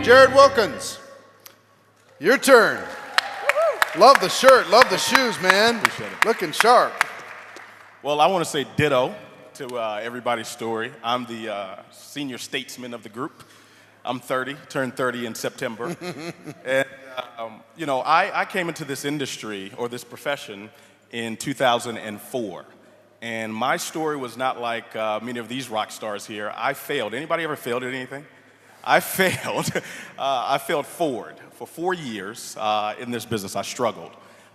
Jarrod Wilkins, your turn. Love the shirt, love the shoes, man. Appreciate it. Looking sharp. Well, I want to say ditto to everybody's story. I'm the senior statesman of the group. I'm 30, turned 30 in September. And, you know, I came into this industry or this profession in 2004. And my story was not like many of these rock stars here. I failed. Anybody ever failed at anything? I failed. I failed forward. For 4 years in this business, I struggled.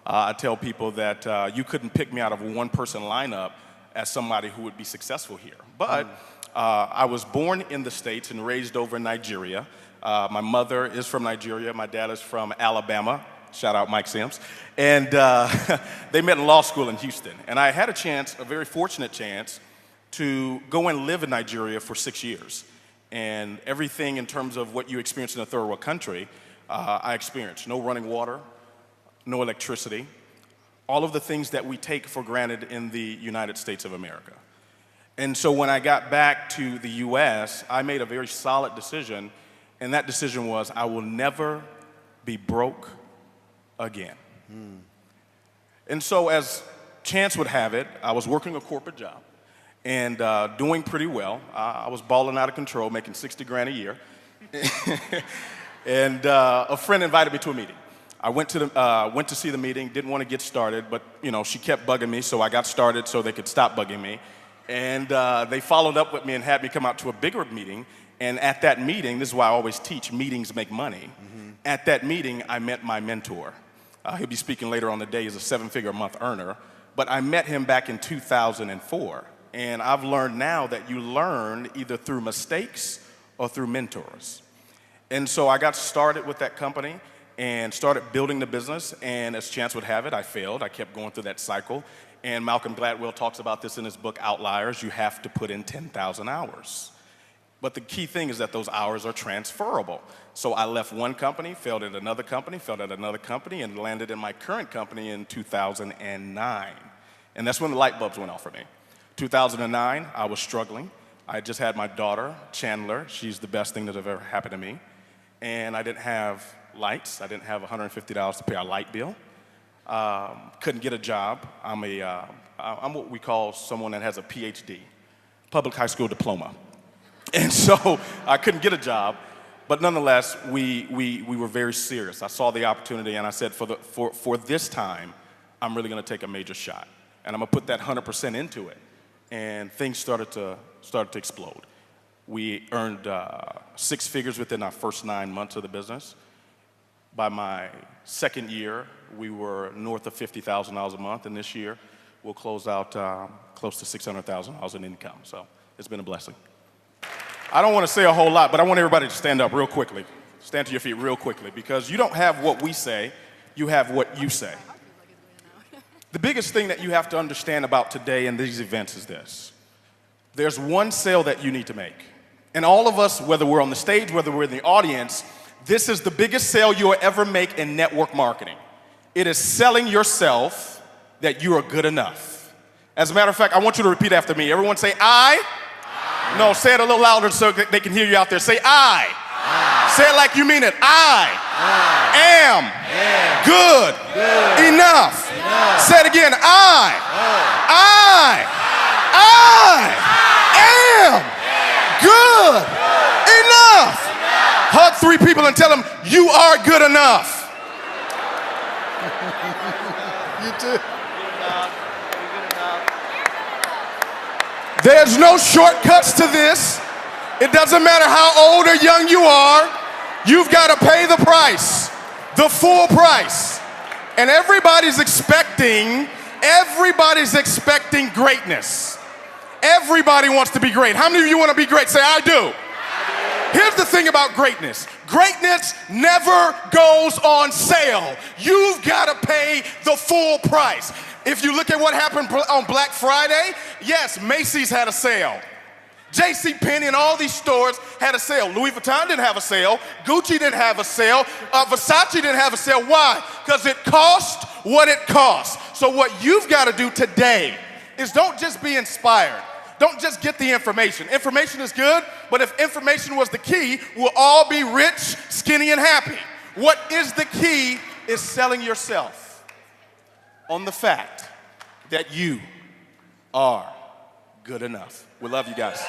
I tell people that you couldn't pick me out of a one-person lineup as somebody who would be successful here. But I was born in the States and raised over in Nigeria. My mother is from Nigeria. My dad is from Alabama. Shout out Mike Sims. And they met in law school in Houston. And I had a chance, a very fortunate chance, to go and live in Nigeria for 6 years. And everything in terms of what you experience in a third world country, I experienced. No running water, no electricity, all of the things that we take for granted in the United States of America. And so when I got back to the US, I made a very solid decision, and that decision was I will never be broke again. And so as chance would have it, I was working a corporate job and doing pretty well. I was balling out of control, making 60 grand a year. And a friend invited me to a meeting. I went to see the meeting, didn't want to get started, but you know, she kept bugging me, so I got started so they could stop bugging me. And they followed up with me and had me come out to a bigger meeting. And at that meeting, this is why I always teach, meetings make money. At that meeting, I met my mentor. He'll be speaking later on the day. He's a 7-figure a month earner. But I met him back in 2004. And I've learned now that you learn either through mistakes or through mentors. And so I got started with that company and started building the business. And as chance would have it, I failed. I kept going through that cycle. And Malcolm Gladwell talks about this in his book, Outliers. You have to put in 10,000 hours. But the key thing is that those hours are transferable. So I left one company, failed at another company, failed at another company, and landed in my current company in 2009. And that's when the light bulbs went off for me. 2009, I was struggling. I just had my daughter, Chandler. She's the best thing that ever happened to me. And I didn't have lights. I didn't have $150 to pay our light bill. Couldn't get a job. I'm what we call someone that has a PhD, public high school diploma. And so I couldn't get a job. But nonetheless, we were very serious. I saw the opportunity and I said, for this time, I'm really gonna take a major shot. And I'm gonna put that 100% into it. And things started to explode. We earned 6 figures within our first 9 months of the business. By my second year, we were north of $50,000 a month, and this year we'll close out close to $600,000 in income. So it's been a blessing. I don't want to say a whole lot, but I want everybody to stand up real quickly. Stand to your feet real quickly, because you don't have what we say, you have what you say. The biggest thing that you have to understand about today and these events is this. There's one sale that you need to make. And all of us, whether we're on the stage, whether we're in the audience, this is the biggest sale you'll ever make in network marketing. It is selling yourself that you are good enough. As a matter of fact, I want you to repeat after me. Everyone say, I. No, say it a little louder so they can hear you out there. Say, I. Say it like you mean it. I am good enough. Say it again. I am good enough. Hug 3 people and tell them, you are good enough. You too. There's no shortcuts to this. It doesn't matter how old or young you are. You've got to pay the price, the full price. And everybody's expecting greatness. Everybody wants to be great. How many of you want to be great? Say, I do. Here's the thing about greatness. Greatness never goes on sale. You've got to pay the full price. If you look at what happened on Black Friday, yes, Macy's had a sale. JCPenney and all these stores had a sale. Louis Vuitton didn't have a sale. Gucci didn't have a sale. Versace didn't have a sale. Why? Because it cost what it cost. So what you've got to do today is don't just be inspired. Don't just get the information. Information is good, but if information was the key, we'll all be rich, skinny and happy. What is the key is selling yourself on the fact that you are good enough. We love you guys.